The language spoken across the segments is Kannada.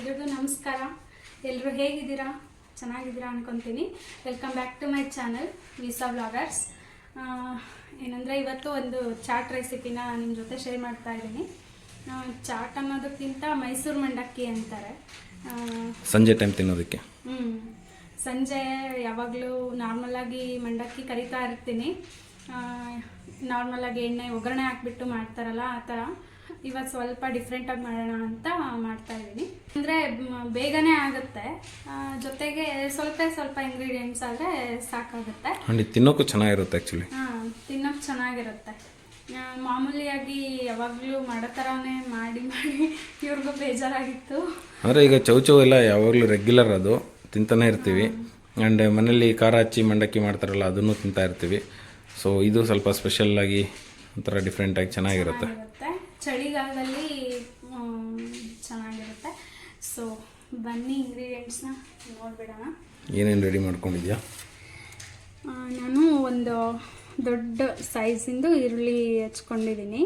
ಎಲ್ರಿಗೂ ನಮಸ್ಕಾರ. ಎಲ್ಲರೂ ಹೇಗಿದ್ದೀರಾ? ಚೆನ್ನಾಗಿದ್ದೀರಾ ಅನ್ಕೊತೀನಿ. Welcome back to my channel visa vloggers. ಏನಂದರೆ ಇವತ್ತು ಒಂದು ಚಾಟ್ ರೆಸಿಪಿನ ನಿಮ್ಮ ಜೊತೆ ಶೇರ್ ಮಾಡ್ತಾ ಇದ್ದೀನಿ. ಚಾಟ್ ಅನ್ನೋದಕ್ಕಿಂತ ಮೈಸೂರು ಮಂಡಕ್ಕಿ ಅಂತಾರೆ. ಸಂಜೆ ಟೈಮ್ ತಿನ್ನೋದಕ್ಕೆ. ಸಂಜೆ ಯಾವಾಗಲೂ ನಾರ್ಮಲಾಗಿ ಮಂಡಕ್ಕಿ ಕರಿತಾ ಇರ್ತೀನಿ. ನಾರ್ಮಲಾಗಿ ಎಣ್ಣೆ ಒಗ್ಗರಣೆ ಹಾಕ್ಬಿಟ್ಟು ಮಾಡ್ತಾರಲ್ಲ ಆ ಥರ. ಇವತ್ತು ಸ್ವಲ್ಪ ಡಿಫ್ರೆಂಟಾಗಿ ಮಾಡೋಣ ಅಂತ ಮಾಡ್ತಾ ಇದ್ದೀನಿ. ಅಂದರೆ ಬೇಗನೆ ಆಗುತ್ತೆ, ಜೊತೆಗೆ ಸ್ವಲ್ಪ ಇಂಗ್ರೀಡಿಯೆಂಟ್ಸ್ ಆದರೆ ಸಾಕಾಗುತ್ತೆ. ತಿನ್ನೋಕ್ಕೂ ಚೆನ್ನಾಗಿರುತ್ತೆ ಆ್ಯಕ್ಚುಲಿ. ತಿನ್ನೋಕ್ಕೆ ಚೆನ್ನಾಗಿರುತ್ತೆ. ಮಾಮೂಲಿಯಾಗಿ ಯಾವಾಗಲೂ ಮಾಡೋ ಥರನೇ ಮಾಡಿ ಇವ್ರಿಗೂ ಬೇಜಾರಾಗಿತ್ತು. ಅಂದರೆ ಈಗ ಚೌಚೌ ಎಲ್ಲ ಯಾವಾಗಲೂ ರೆಗ್ಯುಲರ್ ಅದು ತಿಂತಾನೆ ಇರ್ತೀವಿ. ಆ್ಯಂಡ್ ಮನೇಲಿ ಖಾರ ಹಚ್ಚಿ ಮಂಡಕ್ಕಿ ಮಾಡ್ತಾರಲ್ಲ ಅದನ್ನು ತಿಂತಾ ಇರ್ತೀವಿ. ಸೊ ಇದು ಸ್ವಲ್ಪ ಸ್ಪೆಷಲ್ಲಾಗಿ ಒಂಥರ ಡಿಫ್ರೆಂಟಾಗಿ ಚೆನ್ನಾಗಿರುತ್ತೆ. ಚಳಿಗಾಲದಲ್ಲಿ ಚೆನ್ನಾಗಿರುತ್ತೆ. ಸೊ ಬನ್ನಿ ಇಂಗ್ರೀಡಿಯೆಂಟ್ಸ್ನ ನೋಡ್ಬಿಡೋಣ. ಏನೇನು ರೆಡಿ ಮಾಡ್ಕೊಂಡಿದ್ಯಾ? ನಾನು ಒಂದು ದೊಡ್ಡ ಸೈಜಿಂದು ಈರುಳ್ಳಿ ಹಚ್ಕೊಂಡಿದ್ದೀನಿ.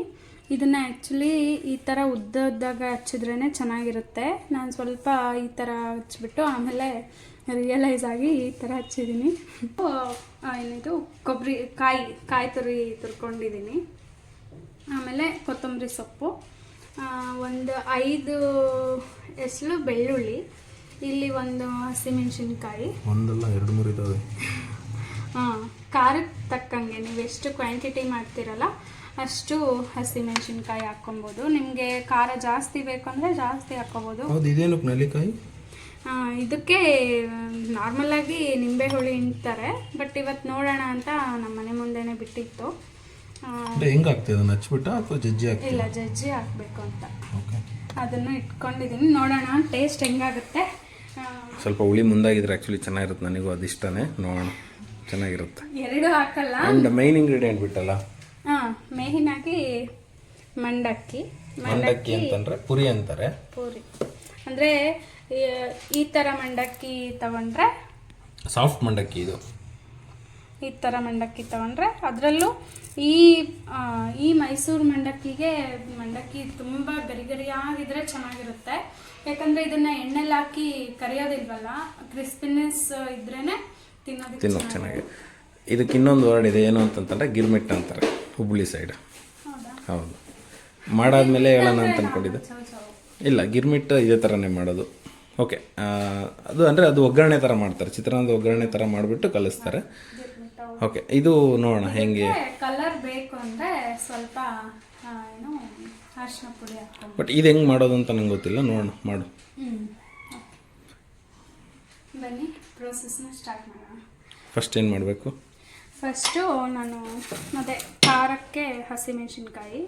ಇದನ್ನು ಆ್ಯಕ್ಚುಲಿ ಈ ಥರ ಉದ್ದಾಗ ಹಚ್ಚಿದ್ರೇ ಚೆನ್ನಾಗಿರುತ್ತೆ. ನಾನು ಸ್ವಲ್ಪ ಈ ಥರ ಹಚ್ಬಿಟ್ಟು ಆಮೇಲೆ ರಿಯಲೈಸ್ ಆಗಿ ಈ ಥರ ಹಚ್ಚಿದ್ದೀನಿ. ಏನಿದು ಕಾಯಿ ತುರ್ಕೊಂಡಿದ್ದೀನಿ. ಆಮೇಲೆ ಕೊತ್ತಂಬರಿ ಸೊಪ್ಪು, ಒಂದು 5 ಎಸಳು ಬೆಳ್ಳುಳ್ಳಿ, ಇಲ್ಲಿ ಒಂದು ಹಸಿಮೆಣಸಿನ್ಕಾಯಿ, ಒಂದಲ್ಲ 2-3 ಇದ್ದಾವೆ. ಖಾರಕ್ಕೆ ತಕ್ಕಂಗೆ ನೀವು ಎಷ್ಟು ಕ್ವಾಂಟಿಟಿ ಮಾಡ್ತೀರಲ್ಲ ಅಷ್ಟು ಹಸಿಮೆಣಸಿನ್ಕಾಯಿ ಹಾಕ್ಕೊಬೋದು. ನಿಮಗೆ ಖಾರ ಜಾಸ್ತಿ ಬೇಕಂದರೆ ಜಾಸ್ತಿ ಹಾಕ್ಕೋಬೋದು. ಇದೇನು ನಲ್ಲಿಕಾಯಿ? ಇದಕ್ಕೆ ನಾರ್ಮಲಾಗಿ ನಿಂಬೆ ಹುಳಿ ಹಿಂಡ್ತಾರೆ, ಬಟ್ ಇವತ್ತು ನೋಡೋಣ ಅಂತ ನಮ್ಮ ಮನೆ ಮುಂದೆನೇ ಬಿಟ್ಟಿತ್ತು. ಹೆಂಗೆ ಆಗ್ತದೆ ಅದನ್ನು ಹಚ್ಬಿಟ್ಟ ಅಥವಾ ಜಜ್ಜಿ ಹಾಕಿ? ಇಲ್ಲ, ಜಜ್ಜಿ ಹಾಕಬೇಕು ಅಂತ ಅದನ್ನು ಇಟ್ಕೊಂಡಿದ್ದೀನಿ. ನೋಡೋಣ ಟೇಸ್ಟ್ ಹೆಂಗಾಗುತ್ತೆ. ಸ್ವಲ್ಪ ಹುಳಿ ಮುಂದಾಗಿದ್ರೆ ಆ್ಯಕ್ಚುಲಿ ಚೆನ್ನಾಗಿರುತ್ತೆ. ನನಗೂ ಅದು ಇಷ್ಟನೇ. ನೋಡೋಣ, ಚೆನ್ನಾಗಿರುತ್ತೆ. 2 ಹಾಕಲ್ಲ. ಆ್ಯಂಡ್ ಮೈನ್ ಇಂಗ್ರೀಡಿಯೆಂಟ್ ಬಿಟ್ಟಲ್ಲ, ಮೇಯ್ನ್ ಆಗಿ ಮಂಡಕ್ಕಿ ಅಂತಂದ್ರೆ ಪುರಿ ಅಂತಾರೆ. ಪೂರಿ ಅಂದರೆ ಈ ಥರ ಮಂಡಕ್ಕಿ ತಗೊಂಡ್ರೆ ಸಾಫ್ಟ್ ಮಂಡಕ್ಕಿ. ಇದು ಈ ಥರ ಮಂಡಕ್ಕಿ ತಗೊಂಡ್ರೆ, ಅದರಲ್ಲೂ ಈ ಮೈಸೂರು ಮಂಡಕ್ಕಿ ತುಂಬ ಗರಿಗರಿಯಾಗಿದ್ರೆ ಚೆನ್ನಾಗಿರುತ್ತೆ. ಯಾಕಂದರೆ ಇದನ್ನು ಎಣ್ಣೆಲ್ಲಿ ಹಾಕಿ ಕರಿಯೋದಿಲ್ವಲ್ಲ, ಕ್ರಿಸ್ಪಿನೆಸ್ ಇದ್ರೇ ತಿನ್ನೋದಕ್ಕೆ ಚೆನ್ನಾಗಿ. ಇದಕ್ಕೆ ಇನ್ನೊಂದು ವರ್ಡ್ ಇದೆ, ಏನು ಅಂತಂತಂದ್ರೆ ಗಿರ್ಮಿಟ್ ಅಂತಾರೆ ಹುಬ್ಬಳ್ಳಿ ಸೈಡ್. ಹೌದು, ಮಾಡಾದ್ಮೇಲೆ ಹೇಳೋಣ ಅಂತ ಅಂದ್ಕೊಂಡಿದ್ದೆ. ಇಲ್ಲ, ಗಿರ್ಮಿಟ್ ಇದೇ ಥರನೇ ಮಾಡೋದು. ಓಕೆ, ಅದು ಅಂದರೆ ಅದು ಒಗ್ಗರಣೆ ಥರ ಮಾಡ್ತಾರೆ, ಚಿತ್ರಾನ್ನದ ಒಗ್ಗರಣೆ ಥರ ಮಾಡಿಬಿಟ್ಟು ಕಲಿಸ್ತಾರೆ. ಓಕೆ, ಇದು ನೋಡೋಣ ಹೆಂಗೆ. ಕಲರ್ ಬೇಕು ಅಂದರೆ ಸ್ವಲ್ಪ ಏನು ಅರಿಶಿನ ಪುಡಿ ಹಾಕ್ಕೊಂಡು. ಬಟ್ ಇದು ಹೆಂಗೆ ಮಾಡೋದು ಅಂತ ನಂಗೆ ಗೊತ್ತಿಲ್ಲ, ನೋಡೋಣ ಮಾಡು. ಬನ್ನಿ ಪ್ರೋಸೆಸ್ನ ಸ್ಟಾರ್ಟ್ ಮಾಡೋಣ. ಫಸ್ಟ್ ಏನು ಮಾಡಬೇಕು? ಫಸ್ಟು ನಾನು ಮತ್ತೆ ಖಾರಕ್ಕೆ ಹಸಿಮೆಣಸಿನ್ಕಾಯಿ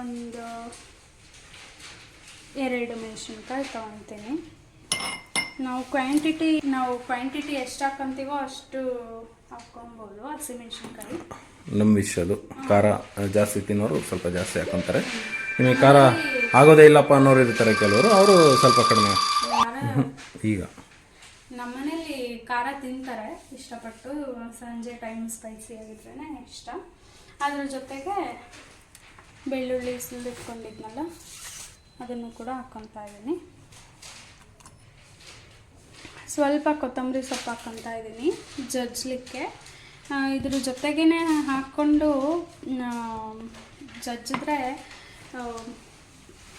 ಒಂದು 2 ಮೆಣಸಿನ್ಕಾಯಿ ತೊಗೊತೀನಿ. ನಾವು ಕ್ವಾಂಟಿಟಿ ಎಷ್ಟು ಹಾಕೊಂತೀವೋ ಅಷ್ಟು ಹಾಕ್ಕೊಬೋದು ಹಸಿಮೆಣಸಿನ್ಕಾಯಿ. ನಮ್ಮ ವಿಷಯ ಅದು. ಖಾರ ಜಾಸ್ತಿ ತಿನ್ನೋರು ಸ್ವಲ್ಪ ಜಾಸ್ತಿ ಹಾಕೊತಾರೆ. ನಿಮಗೆ ಖಾರ ಆಗೋದೇ ಇಲ್ಲಪ್ಪ ಅನ್ನೋರು ಇರ್ತಾರೆ ಕೆಲವರು, ಅವರು ಸ್ವಲ್ಪ ಕಡಿಮೆ. ಈಗ ನಮ್ಮನೇಲಿ ಖಾರ ತಿಂತಾರೆ ಇಷ್ಟಪಟ್ಟು. ಸಂಜೆ ಟೈಮ್ ಸ್ಪೈಸಿ ಆಗಿದ್ರೇ ಇಷ್ಟ. ಅದ್ರ ಜೊತೆಗೆ ಬೆಳ್ಳುಳ್ಳಿ ಸುಲಿಟ್ಕೊಂಡಿದ್ನಲ್ಲ ಅದನ್ನು ಕೂಡ ಹಾಕ್ಕೊತಾ ಇದ್ದೀನಿ. ಸ್ವಲ್ಪ ಕೊತ್ತಂಬರಿ ಸೊಪ್ಪು ಹಾಕ್ಕೊತಾ ಇದ್ದೀನಿ ಜಜ್ಜಲಿಕ್ಕೆ. ಇದ್ರ ಜೊತೆಗೇ ಹಾಕ್ಕೊಂಡು ಜಜ್ಜಿದ್ರೆ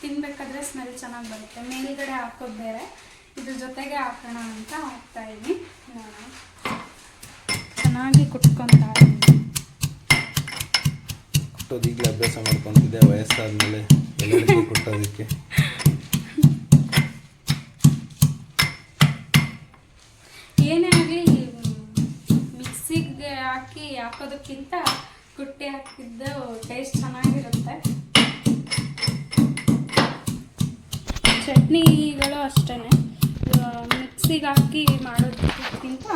ತಿನ್ನಬೇಕಾದ್ರೆ ಸ್ಮೆಲ್ ಚೆನ್ನಾಗಿ ಬರುತ್ತೆ. ಮೇಲ್ಗಡೆ ಹಾಕೋದು ಬೇರೆ, ಇದ್ರ ಜೊತೆಗೆ ಹಾಕೋಣ ಅಂತ ಹಾಕ್ತಾಯಿದ್ದೀನಿ. ಚೆನ್ನಾಗಿ ಕುಟ್ಕೊತಾ ಇದ್ದೀನಿ. ಕುಟ್ಟೋದು ಈಗಲೇ ಅಭ್ಯಾಸ ಮಾಡ್ಕೊತಿದ್ದೆ, ವಯಸ್ಸಾದ್ಮೇಲೆ ಎಲ್ಲರಿಗೂ ಕುಟ್ಟೋದಕ್ಕೆ. ಏನೇ ಆಗಲಿ ಮಿಕ್ಸಿಗೆ ಹಾಕೋದಕ್ಕಿಂತ ಕುಟ್ಟಿ ಹಾಕಿದ್ದು ಟೇಸ್ಟ್ ಚೆನ್ನಾಗಿರುತ್ತೆ. ಚಟ್ನಿಗಳು ಅಷ್ಟೇ, ಮಿಕ್ಸಿಗೆ ಹಾಕಿ ಮಾಡೋದಕ್ಕಿಂತ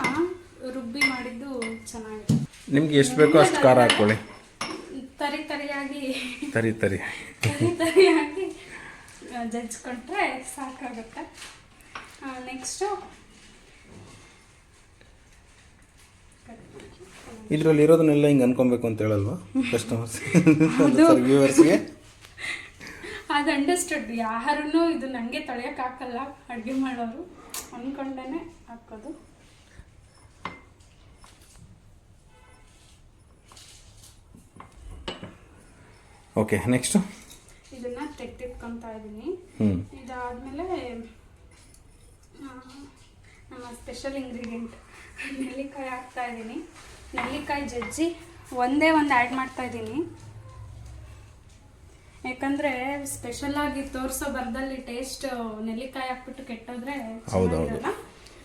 ರುಬ್ಬಿ ಮಾಡಿದ್ದು ಚೆನ್ನಾಗಿದೆ. ನಿಮ್ಗೆ ಎಷ್ಟು ಬೇಕೋ ಅಷ್ಟು ಖಾರ ಹಾಕ್ಕೊಳ್ಳಿ. ತರಿಯಾಗಿ ಜಜ್ಕೊಂಡ್ರೆ ಸಾಕಾಗುತ್ತೆ. ನೆಕ್ಸ್ಟು ಇದರಲ್ಲಿ ಇರೋದನ್ನೆಲ್ಲ ಹಿಂಗೆ ಅನ್ಕೊಬೇಕು ಅಂತ ಹೇಳಲ್ವಾ ಕಸ್ಟಮರ್ಸ್ ವ್ಯೂವರ್ಸ್ಗೆ? ಅದು ಅಂಡರ್ಸ್ಟುಡ್. ಯಾರೂ ಇದು ನನಗೆ ತೊಳೆಯೋಕೆ ಹಾಕಲ್ಲ, ಅಡುಗೆ ಮಾಡೋರು ಅಂದ್ಕೊಂಡೇ ಹಾಕೋದು. ಓಕೆ, ನೆಕ್ಸ್ಟು ಇದನ್ನು ತೆಗೆದಿಟ್ಕೊತಾ ಇದ್ದೀನಿ. ಇದಾದಮೇಲೆ ನಮ್ಮ ಸ್ಪೆಷಲ್ ಇಂಗ್ರೀಡಿಯೆಂಟ್ ನೆಲ್ಲಿಕಾಯಿ ಹಾಕ್ತಾ ಇದ್ದೀನಿ. ನೆಲ್ಲಿಕಾಯಿ ಜಜ್ಜಿ ಒಂದೇ ಒಂದು ಆ್ಯಡ್ ಮಾಡ್ತಾ ಇದ್ದೀನಿ, ಯಾಕಂದರೆ ಸ್ಪೆಷಲಾಗಿ ತೋರಿಸೋ ಬರದಲ್ಲಿ ಟೇಸ್ಟ್ ನೆಲ್ಲಿಕಾಯಿ ಹಾಕ್ಬಿಟ್ಟು ಕೆಟ್ಟೋದ್ರೆ ಚೆನ್ನಾಗಿರಲ್ಲ.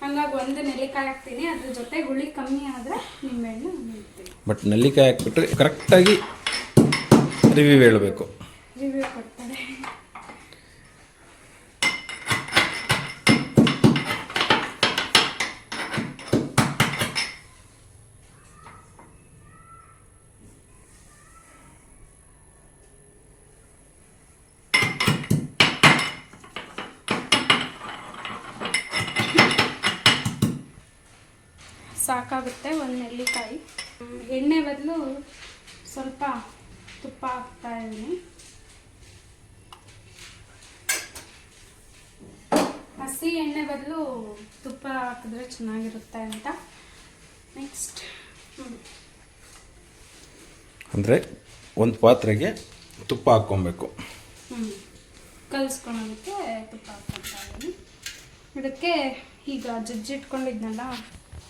ಹಂಗಾಗಿ ಒಂದು ನೆಲ್ಲಿಕಾಯಿ ಹಾಕ್ತೀನಿ, ಅದ್ರ ಜೊತೆ ಹುಳಿ ಕಮ್ಮಿ ಆದರೆ ನಿಂಬೆಹಣ್ಣು ಹಾಕ್ತೀನಿ. ಬಟ್ ನೆಲ್ಲಿಕಾಯಿ ಹಾಕ್ಬಿಟ್ರೆ ಕರೆಕ್ಟಾಗಿ ರಿವ್ಯೂ ಹೇಳಬೇಕು. ರಿವ್ಯೂ ಕೊಡ್ತಾರೆ. ಸಾಕಾಗುತ್ತೆ ಒಂದು ನೆಲ್ಲಿಕಾಯಿ. ಎಣ್ಣೆ ಬದಲು ಸ್ವಲ್ಪ ತುಪ್ಪ ಹಾಕ್ತಾ ಇದ್ದೀನಿ. ಹಸಿ ಎಣ್ಣೆ ಬದಲು ತುಪ್ಪ ಹಾಕಿದ್ರೆ ಚೆನ್ನಾಗಿರುತ್ತೆ ಅಂತ. ನೆಕ್ಸ್ಟ್ ಅಂದರೆ ಒಂದು ಪಾತ್ರೆಗೆ ತುಪ್ಪ ಹಾಕ್ಕೊಬೇಕು. ಕಲಿಸ್ಕೊಳ್ಳೋದಕ್ಕೆ ತುಪ್ಪ ಹಾಕ್ಕೊತಾ ಇದ್ದೀನಿ. ಇದಕ್ಕೆ ಈಗ ಜಜ್ಜಿಟ್ಕೊಂಡಿದ್ನಲ್ಲ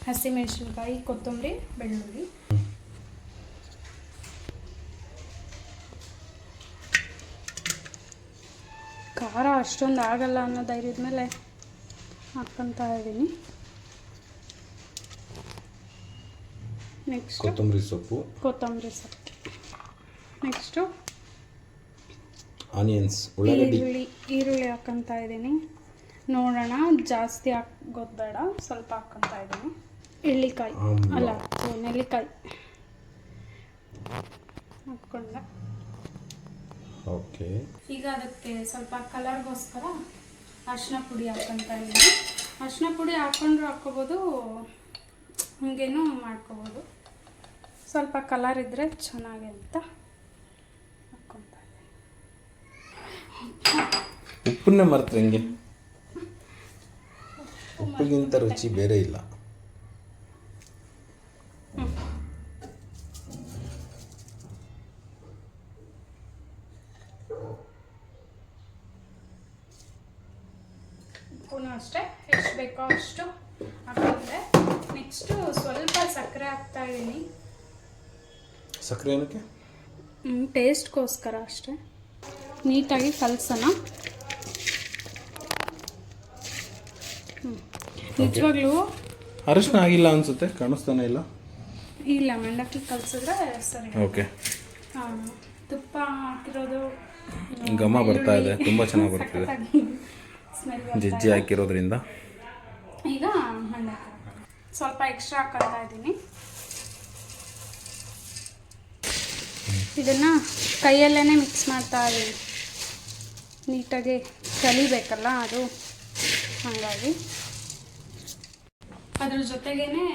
ಹಸಿಮೆಣಸಿನ್ಕಾಯಿ, ಕೊತ್ತಂಬರಿ, ಬೆಳ್ಳುಳ್ಳಿ, ಖಾರ ಅಷ್ಟೊಂದು ಆಗಲ್ಲ ಅನ್ನೋ ಧೈರ್ಯದ ಮೇಲೆ ಹಾಕ್ಕೊತಾ ಇದ್ದೀನಿ. ನೆಕ್ಸ್ಟ್ ಕೊತ್ತಂಬರಿ ಸೊಪ್ಪು. ನೆಕ್ಸ್ಟು ಆನಿಯನ್ಸ್, ಈರುಳ್ಳಿ ಹಾಕ್ಕೊತಾ ಇದ್ದೀನಿ. ನೋಡೋಣ, ಜಾಸ್ತಿ ಹಾಕೋದು ಬೇಡ, ಸ್ವಲ್ಪ ಹಾಕ್ಕೊತಾ ಇದ್ದೀನಿ. ನೆಲ್ಲಿಕಾಯಿ ಹಾಕ್ಕೊಂಡೆ. ಓಕೆ, ಈಗ ಅದಕ್ಕೆ ಸ್ವಲ್ಪ ಕಲರ್ಗೋಸ್ಕರ ಅರಿಶಿನ ಪುಡಿ ಹಾಕ್ಕೊತಾ ಇದ್ದೀನಿ. ಅರಿಶಿನ ಪುಡಿ ಹಾಕ್ಕೊಂಡ್ರು ಹಾಕ್ಕೋಬೋದು, ಹಂಗೇನು ಮಾಡ್ಕೋಬೋದು. ಸ್ವಲ್ಪ ಕಲರ್ ಇದ್ದರೆ ಚೆನ್ನಾಗಿ ಅಂತ ಹಾಕ್ಕೊತಾ ಇದ್ದೀನಿ. ಉಪ್ಪನ್ನೇ ಮರೆತ್ರೆ ಹೆಂಗೆ? ಉಪ್ಪಿಗಿಂತ ರುಚಿ ಬೇರೆ ಇಲ್ಲ. ಉಪ್ಪುನು ಅಷ್ಟೇ ಎಷ್ಟು ಬೇಕೋ ಅಷ್ಟು ಹಾಕಿದ್ರೆ. ನೆಕ್ಸ್ಟು ಸ್ವಲ್ಪ ಸಕ್ಕರೆ ಹಾಕ್ತಾ ಇದ್ದೀನಿ. ಸಕ್ಕರೆ ಏನಕ್ಕೆ? ಟೇಸ್ಟ್ಗೋಸ್ಕರ ಅಷ್ಟೇ. ನೀಟಾಗಿ ಕಲಸೋಣ. ನಿಜವಾಗ್ಲೂ ಅರಿಶಿನ ಆಗಿಲ್ಲ ಅನ್ಸುತ್ತೆ, ಕಾಣಿಸ್ತಾನೆ ಇಲ್ಲ. ಇಲ್ಲ, ಮಂಡಕ್ಕಿ ಕಲಸಿದ್ರೆ ಸರಿ. ಓಕೆ, ತುಪ್ಪ ಹಾಕಿರೋದು ಘಮ ಬರ್ತಾ ಇದೆ, ತುಂಬ ಚೆನ್ನಾಗಿ ಬರ್ತಿದೆ ಸ್ಮೆಲ್. ಜಜ್ಜಿ ಹಾಕಿರೋದ್ರಿಂದ. ಈಗ ಮಂಡಕ್ಕಿ ಸ್ವಲ್ಪ ಎಕ್ಸ್ಟ್ರಾ ಹಾಕ್ತಾ ಇದ್ದೀನಿ. ಇದನ್ನು ಕೈಯಲ್ಲೇ ಮಿಕ್ಸ್ ಮಾಡ್ತಾ ಇದ್ದೀನಿ, ನೀಟಾಗಿ ಕಲಿಬೇಕಲ್ಲ ಅದು, ಹಾಗಾಗಿ. ಅದ್ರ ಜೊತೆಗೇನೆ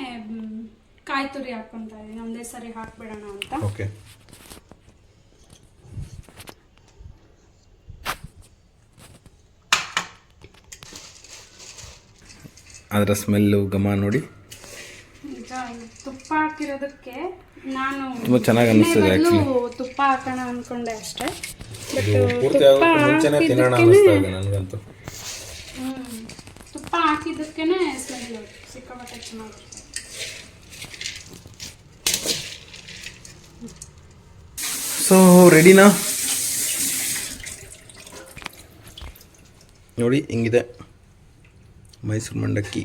ಕಾಯಿ ತುರಿ ಹಾಕ್ಕೊತಾ ಇದ್ದೀನಿ, ಒಂದೇ ಸರಿ ಹಾಕ್ಬಿಡೋಣ ಅಂತ. ಓಕೆ, ಅದರ ಸ್ಮೆಲ್ಲು ಘಮ ನೋಡಿ. ಈಗ ತುಪ್ಪ ಹಾಕಿರೋದಕ್ಕೆ ನಾನು ತುಂಬ ಚೆನ್ನಾಗಿ ಅನ್ನಿಸ್ತದೆ ಆ್ಯಕ್ಚುಲಿ. ತುಪ್ಪ ಹಾಕೋಣ ಅಂದ್ಕೊಂಡೆ ಅಷ್ಟೇ, ಬಟ್ ಪೂರ್ತಿ ಆಗೋಕ್ಕೆ ಮುಂಚೆನೇ ತಿನ್ನೋಣ ಅನ್ನಿಸ್ತಾ ಇದೆ ನನಗಂತೂ. ತುಪ್ಪ ಹಾಕಿದ್ದಕ್ಕೇ ಸ್ಮೆಲ್ ಸಿಕ್ಕಾಪಟ್ಟೆ ಚೆನ್ನಾಗಿರುತ್ತೆ. ಸೊ ರೆಡಿನಾ? ನೋಡಿ ಹಿಂಗಿದೆ ಮೈಸೂರು ಮಂಡಕ್ಕಿ.